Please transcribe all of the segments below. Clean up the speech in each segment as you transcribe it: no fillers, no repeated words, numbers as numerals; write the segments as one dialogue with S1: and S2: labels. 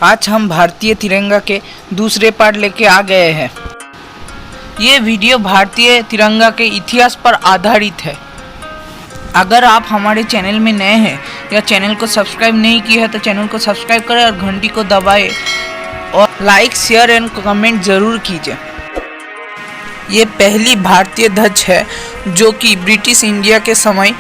S1: आज हम भारतीय तिरंगा के दूसरे पार्ट लेके आ गए हैं। ये वीडियो भारतीय तिरंगा के इतिहास पर आधारित है। अगर आप हमारे चैनल में नए हैं या चैनल को सब्सक्राइब नहीं किया है तो चैनल को सब्सक्राइब करें और घंटी को दबाएं और लाइक, शेयर एंड कमेंट ज़रूर कीजिए। ये पहली भारतीय ध्वज है जो कि ब्रिटिश इंडिया के समय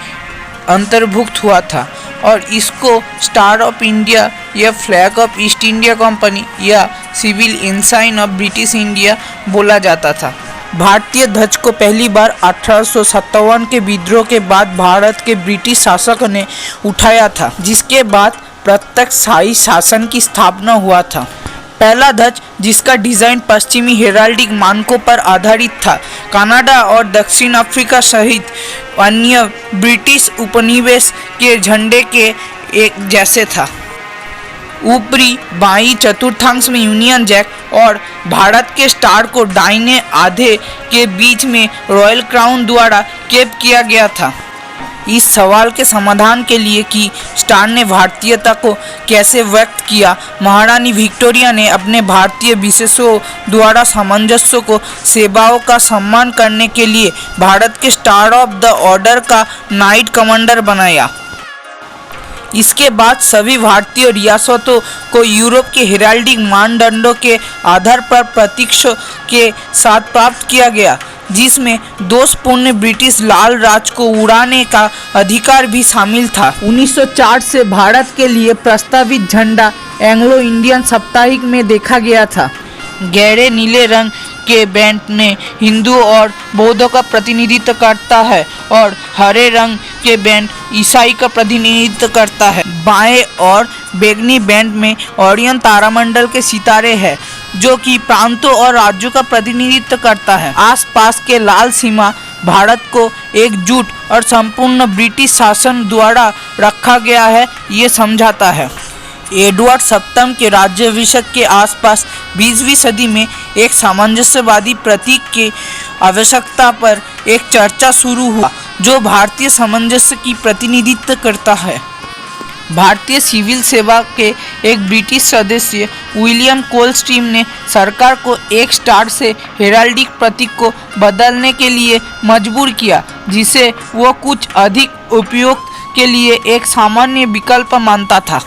S1: अंतर्भुक्त हुआ था और इसको स्टार ऑफ इंडिया या flag of east India company या सिविल इंसाइन ऑफ ब्रिटिश इंडिया बोला जाता था। भारतीय ध्वज को पहली बार 1857 के विद्रोह के बाद भारत के ब्रिटिश शासक ने उठाया था, जिसके बाद प्रत्यक्ष शाही शासन की स्थापना हुआ था। पहला ध्वज, जिसका डिज़ाइन पश्चिमी हेराल्डिक मानकों पर आधारित था, कनाडा और दक्षिण अफ्रीका सहित अन्य ब्रिटिश उपनिवेश के झंडे के एक जैसे था। ऊपरी बाईं चतुर्थांश में यूनियन जैक और भारत के स्टार को दाहिने आधे के बीच में रॉयल क्राउन द्वारा कैप किया गया था। इस सवाल के समाधान के लिए कि स्टार ने भारतीयता को कैसे व्यक्त किया, महारानी विक्टोरिया ने अपने भारतीय विशेषों द्वारा सामंजस्य को सेवाओं का सम्मान करने के लिए भारत के स्टार ऑफ द ऑर्डर का नाइट कमांडर बनाया। इसके बाद सभी भारतीय रियासतों को यूरोप के हेराल्डिक मानदंडों के आधार पर प्रतीकों के साथ प्राप्त किया गया, जिसमें दोषपूर्ण ब्रिटिश लाल राज को उड़ाने का अधिकार भी शामिल था। 1904 से भारत के लिए प्रस्तावित झंडा एंग्लो इंडियन साप्ताहिक में देखा गया था। गहरे नीले रंग के बैंड में हिंदुओं और बौद्धों का प्रतिनिधित्व करता है और हरे रंग के बैंड ईसाई का प्रतिनिधित्व करता है। बाएं और बैंगनी बैंड में ओरियन तारामंडल के सितारे हैं, जो कि प्रांतों और राज्यों का प्रतिनिधित्व करता है। आसपास के लाल सीमा भारत को एकजुट और संपूर्ण ब्रिटिश शासन द्वारा रखा गया है, ये समझाता है। एडवर्ड सप्तम के राज्याभिषेक के आसपास 20वीं सदी में एक सामंजस्यवादी प्रतीक की आवश्यकता पर एक चर्चा शुरू हुआ, जो भारतीय सामंजस्य की प्रतिनिधित्व करता है। भारतीय सिविल सेवा के एक ब्रिटिश सदस्य विलियम कोलस्ट्रीम ने सरकार को एक स्टार से हेराल्डिक प्रतीक को बदलने के लिए मजबूर किया, जिसे वो कुछ अधिक उपयुक्त के लिए एक सामान्य विकल्प मानता था।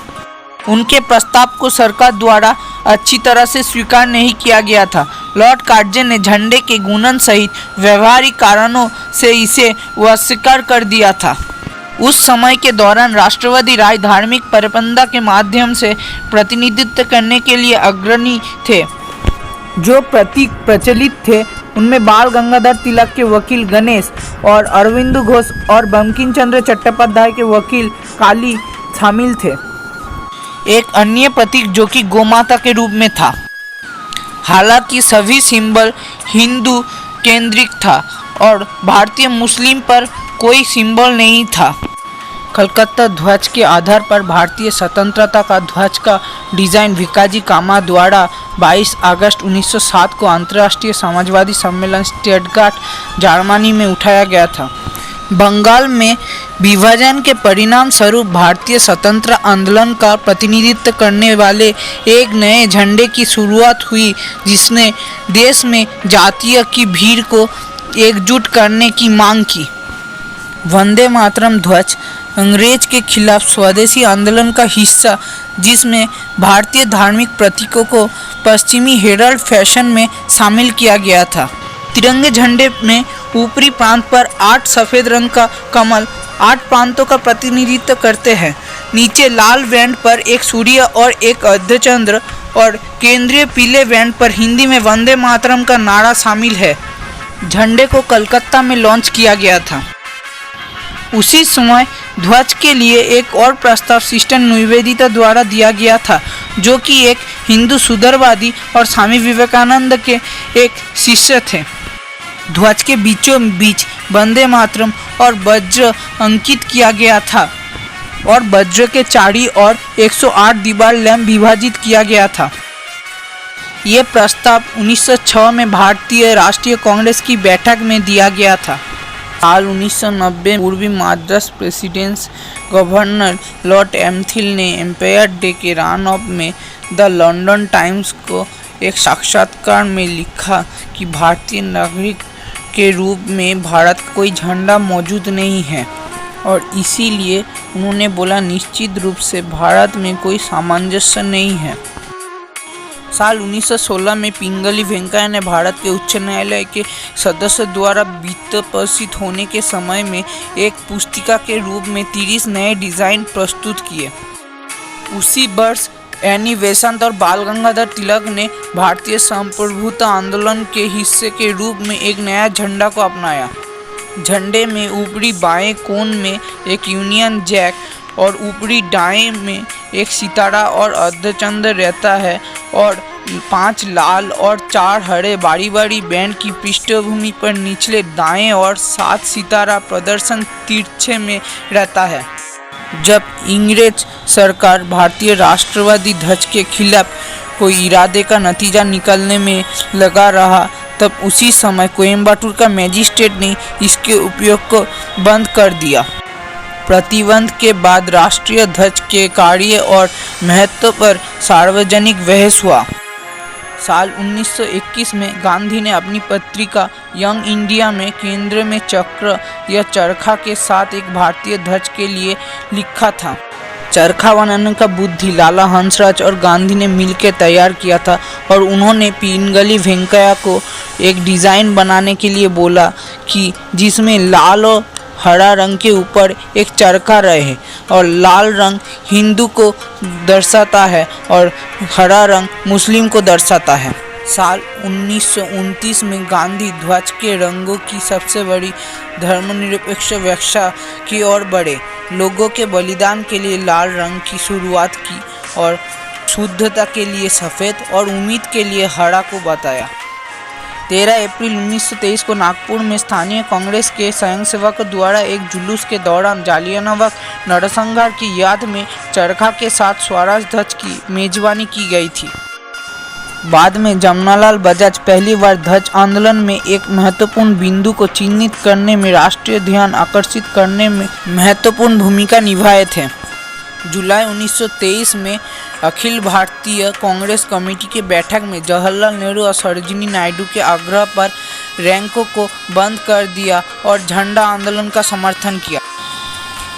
S1: उनके प्रस्ताव को सरकार द्वारा अच्छी तरह से स्वीकार नहीं किया गया था। लॉर्ड कार्जन ने झंडे के गुणन सहित व्यवहारिक कारणों से इसे अस्वीकार कर दिया था। उस समय के दौरान राष्ट्रवादी राय धार्मिक परंपरा के माध्यम से प्रतिनिधित्व करने के लिए अग्रणी थे। जो प्रतीक प्रचलित थे उनमें बाल गंगाधर तिलक के वकील गणेश और अरविंद घोष और बंकिम चंद्र चट्टोपाध्याय के वकील काली शामिल थे। एक अन्य प्रतीक जो कि गोमाता के रूप में था। हालांकि सभी सिंबल हिंदू केंद्रित था और भारतीय मुस्लिम पर कोई सिंबल नहीं था। कलकत्ता ध्वज के आधार पर भारतीय स्वतंत्रता का ध्वज का डिज़ाइन भिकाजी कामा द्वारा 22 अगस्त 1907 को अंतर्राष्ट्रीय समाजवादी सम्मेलन स्टटगार्ट, जर्मनी में उठाया गया था। बंगाल में विभाजन के परिणाम स्वरूप भारतीय स्वतंत्र आंदोलन का प्रतिनिधित्व करने वाले एक नए झंडे की शुरुआत हुई, जिसने देश में जातीय की भीड़ को एकजुट करने की मांग की। वंदे मातरम ध्वज अंग्रेज के खिलाफ स्वदेशी आंदोलन का हिस्सा, जिसमें भारतीय धार्मिक प्रतीकों को पश्चिमी हेराल्ड फैशन में शामिल किया गया था। तिरंगे झंडे में ऊपरी प्रांत पर 8 सफ़ेद रंग का कमल 8 प्रांतों का प्रतिनिधित्व करते हैं। नीचे लाल बैंड पर एक सूर्य और एक अर्धचंद्र और केंद्रीय पीले बैंड पर हिंदी में वंदे मातरम का नारा शामिल है। झंडे को कलकत्ता में लॉन्च किया गया था। उसी समय ध्वज के लिए एक और प्रस्ताव सिस्टर निवेदिता द्वारा दिया गया था, जो कि एक हिंदू सुधरवादी और स्वामी विवेकानंद के एक शिष्य थे। ध्वज के बीचों बीच वंदे मातरम और वज्र अंकित किया गया था और वज्र के चारी और 108 दीवार लैम्प विभाजित किया गया था। ये प्रस्ताव 1906 में भारतीय राष्ट्रीय कांग्रेस की बैठक में दिया गया था। साल 1990 पूर्वी मद्रास प्रेसिडेंसी गवर्नर लॉर्ड एम्पथिल ने एम्पायर डे के रन अप में द लंदन टाइम्स को एक साक्षात्कार में लिखा कि भारतीय नागरिक के रूप में भारत का कोई झंडा मौजूद नहीं है, और इसीलिए उन्होंने बोला निश्चित रूप से भारत में कोई सामंजस्य नहीं है। साल 1916 में पिंगली वेंकैया ने भारत के उच्च न्यायालय के सदस्य द्वारा वित्तपोषित होने के समय में एक पुस्तिका के रूप में 30 नए डिज़ाइन प्रस्तुत किए। उसी वर्ष एनी बेसेंट और बाल गंगाधर तिलक ने भारतीय संप्रभुता आंदोलन के हिस्से के रूप में एक नया झंडा को अपनाया। झंडे में ऊपरी बाएं कोन में एक यूनियन जैक और ऊपरी दाएं में एक सितारा और अर्धचंद्र रहता है, और 5 लाल और 4 हरे बारी बारी बैंड की पृष्ठभूमि पर निचले दाएं और 7 सितारा प्रदर्शन तिरछे में रहता है। जब अंग्रेज सरकार भारतीय राष्ट्रवादी ध्वज के खिलाफ कोई इरादे का नतीजा निकालने में लगा रहा, तब उसी समय कोयम्बटूर का मजिस्ट्रेट ने इसके उपयोग को बंद कर दिया। प्रतिबंध के बाद राष्ट्रीय ध्वज के कार्य और महत्व पर सार्वजनिक बहस हुआ। साल 1921 में गांधी ने अपनी पत्रिका यंग इंडिया में केंद्र में चक्र या चरखा के साथ एक भारतीय ध्वज के लिए लिखा था। चरखा बनाने का बुद्धि लाला हंसराज और गांधी ने मिलकर तैयार किया था, और उन्होंने पिंगली वेंकैया को एक डिज़ाइन बनाने के लिए बोला कि जिसमें लाल और हरा रंग के ऊपर एक चरखा रहे, और लाल रंग हिंदू को दर्शाता है और हरा रंग मुस्लिम को दर्शाता है। साल 1929 में गांधी ध्वज के रंगों की सबसे बड़ी धर्मनिरपेक्ष व्याख्या की ओर बढ़े। लोगों के बलिदान के लिए लाल रंग की शुरुआत की और शुद्धता के लिए सफ़ेद और उम्मीद के लिए हरा को बताया। 13 अप्रैल 1923 को नागपुर में स्थानीय कांग्रेस के स्वयंसेवकों द्वारा एक जुलूस के दौरान जालियानवाला नरसंहार की याद में चरखा के साथ स्वराज ध्वज की मेजबानी की गई थी। बाद में जमनालाल बजाज पहली बार ध्वज आंदोलन में एक महत्वपूर्ण बिंदु को चिन्हित करने में राष्ट्रीय ध्यान आकर्षित करने में महत्वपूर्ण भूमिका निभाए थे। जुलाई 1923 में अखिल भारतीय कांग्रेस कमेटी की बैठक में जवाहरलाल नेहरू और सरोजिनी नायडू के आग्रह पर रैंकों को बंद कर दिया और झंडा आंदोलन का समर्थन किया।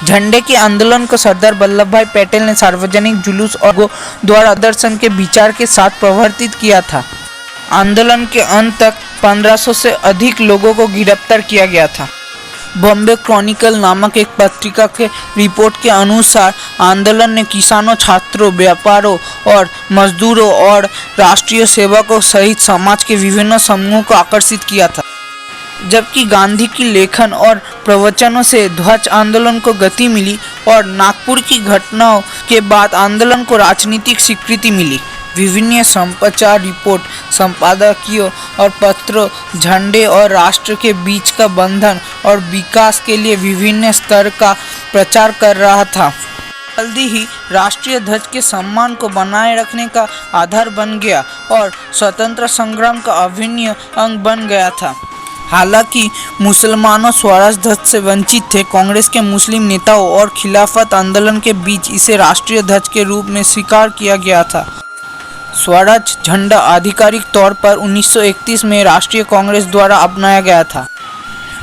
S1: झंडे के आंदोलन को सरदार वल्लभ भाई पटेल ने सार्वजनिक जुलूस और द्वारा दर्शन के विचार के साथ प्रवर्तित किया था। आंदोलन के अंत तक 1500 से अधिक लोगों को गिरफ्तार किया गया था। बॉम्बे क्रॉनिकल नामक एक पत्रिका के रिपोर्ट के अनुसार आंदोलन ने किसानों, छात्रों, व्यापारों और मजदूरों और राष्ट्रीय सेवकों सहित समाज के विभिन्न समूहों को आकर्षित किया था। जबकि गांधी की लेखन और प्रवचनों से ध्वज आंदोलन को गति मिली और नागपुर की घटनाओं के बाद आंदोलन को राजनीतिक स्वीकृति मिली। विभिन्न समाचार रिपोर्ट, संपादकीय और पत्रों झंडे और राष्ट्र के बीच का बंधन और विकास के लिए विभिन्न स्तर का प्रचार कर रहा था। जल्दी ही राष्ट्रीय ध्वज के सम्मान को बनाए रखने का आधार बन गया और स्वतंत्र संग्राम का अभिन्न अंग बन गया था। हालांकि मुसलमानों स्वराज ध्वज से वंचित थे, कांग्रेस के मुस्लिम नेताओं और खिलाफत आंदोलन के बीच इसे राष्ट्रीय ध्वज के रूप में स्वीकार किया गया था। स्वराज झंडा आधिकारिक तौर पर 1931 में राष्ट्रीय कांग्रेस द्वारा अपनाया गया था।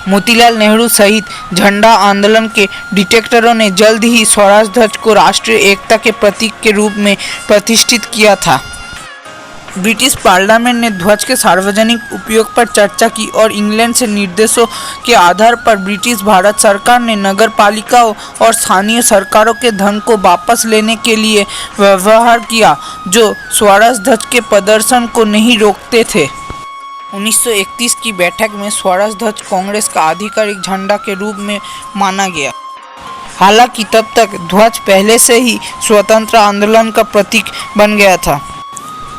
S1: मोतीलाल नेहरू सहित झंडा आंदोलन के डिटेक्टरों ने जल्द ही स्वराज ध्वज को राष्ट्रीय एकता के प्रतीक के रूप में प्रतिष्ठित किया था। ब्रिटिश पार्लियामेंट ने ध्वज के सार्वजनिक उपयोग पर चर्चा की और इंग्लैंड से निर्देशों के आधार पर ब्रिटिश भारत सरकार ने नगर पालिकाओं और स्थानीय सरकारों के धन को वापस लेने के लिए व्यवहार किया, जो स्वराज ध्वज के प्रदर्शन को नहीं रोकते थे। 1931 की बैठक में स्वराज ध्वज कांग्रेस का आधिकारिक झंडा के रूप में माना गया। हालांकि तब तक ध्वज पहले से ही स्वतंत्र आंदोलन का प्रतीक बन गया था।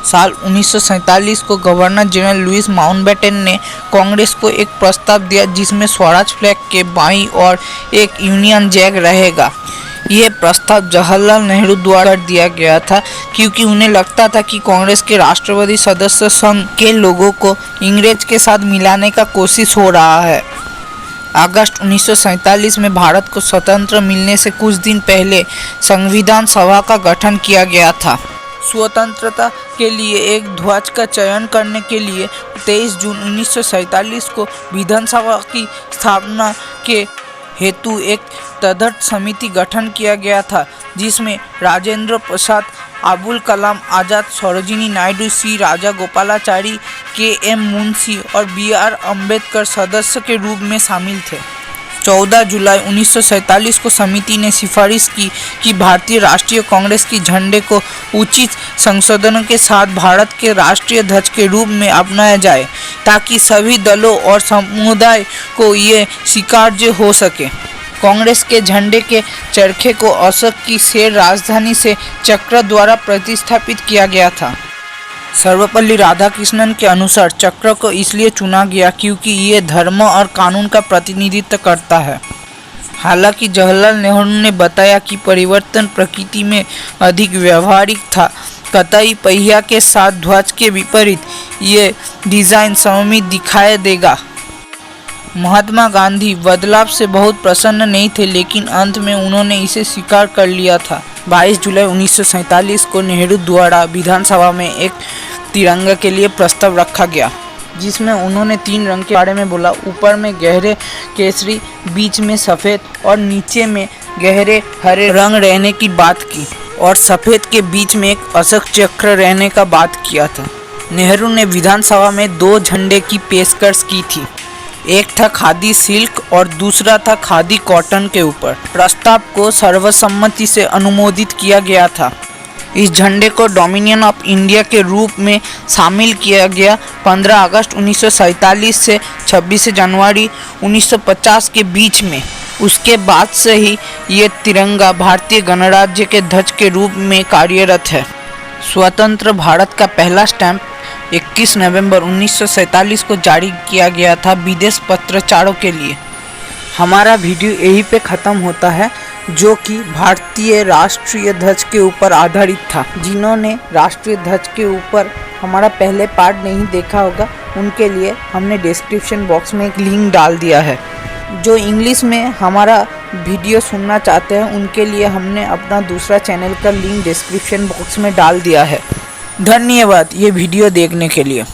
S1: साल 1947 को गवर्नर जनरल लुइस माउंटबेटन ने कांग्रेस को एक प्रस्ताव दिया जिसमें स्वराज फ्लैग के बाईं ओर एक यूनियन जैक रहेगा। यह प्रस्ताव जवाहरलाल नेहरू द्वारा दिया गया था क्योंकि उन्हें लगता था कि कांग्रेस के राष्ट्रवादी सदस्य संघ के लोगों को अंग्रेज के साथ मिलाने का कोशिश हो रहा है। अगस्त 1947 में भारत को स्वतंत्र मिलने से कुछ दिन पहले संविधान सभा का गठन किया गया था। स्वतंत्रता के लिए एक ध्वज का चयन करने के लिए 23 जून 1947 को विधानसभा की स्थापना के हेतु एक तदर्थ समिति गठन किया गया था, जिसमें राजेंद्र प्रसाद, अबुल कलाम आज़ाद, सरोजिनी नायडू, सी राजागोपालाचारी, के.एम. मुंशी और बी.आर. अम्बेडकर सदस्य के रूप में शामिल थे। 14 जुलाई 1947 को समिति ने सिफारिश की कि भारतीय राष्ट्रीय कांग्रेस की झंडे को उचित संशोधनों के साथ भारत के राष्ट्रीय ध्वज के रूप में अपनाया जाए, ताकि सभी दलों और समुदाय को ये स्वीकार्य हो सके। कांग्रेस के झंडे के चरखे को अशोक की शहर राजधानी से चक्र द्वारा प्रतिस्थापित किया गया था। सर्वपल्ली राधाकृष्णन के अनुसार चक्र को इसलिए चुना गया क्योंकि ये धर्म और कानून का प्रतिनिधित्व करता है। हालांकि जवाहरलाल नेहरू ने बताया कि परिवर्तन प्रकृति में अधिक व्यवहारिक था। कताई पहिया के साथ ध्वज के विपरीत ये डिज़ाइन सममित दिखाई देगा। महात्मा गांधी बदलाव से बहुत प्रसन्न नहीं थे, लेकिन अंत में उन्होंने इसे स्वीकार कर लिया था। 22 जुलाई 1947 को नेहरू द्वारा विधानसभा में एक तिरंगा के लिए प्रस्ताव रखा गया, जिसमें उन्होंने 3 रंग के बारे में बोला। ऊपर में गहरे केसरी, बीच में सफ़ेद और नीचे में गहरे हरे रंग रहने की बात की, और सफ़ेद के बीच में एक अशोक चक्र रहने का बात किया था। नेहरू ने विधानसभा में 2 झंडे की पेशकश की थी। एक था खादी सिल्क और दूसरा था खादी कॉटन के ऊपर। प्रस्ताव को सर्वसम्मति से अनुमोदित किया गया था। इस झंडे को डोमिनियन ऑफ इंडिया के रूप में शामिल किया गया। 15 अगस्त 1947 से 26 जनवरी 1950 के बीच में। उसके बाद से ही ये तिरंगा भारतीय गणराज्य के ध्वज के रूप में कार्यरत है। स्वतंत्र भारत का पहला स्टैंप 21 नवंबर 1947 को जारी किया गया था विदेश पत्राचारों के लिए। हमारा वीडियो यहीं पे ख़त्म होता है, जो कि भारतीय राष्ट्रीय ध्वज के ऊपर आधारित था। जिन्होंने राष्ट्रीय ध्वज के ऊपर हमारा पहले पार्ट नहीं देखा होगा, उनके लिए हमने डिस्क्रिप्शन बॉक्स में एक लिंक डाल दिया है। जो इंग्लिश में हमारा वीडियो सुनना चाहते हैं, उनके लिए हमने अपना दूसरा चैनल का लिंक डिस्क्रिप्शन बॉक्स में डाल दिया है। धन्यवाद ये वीडियो देखने के लिए।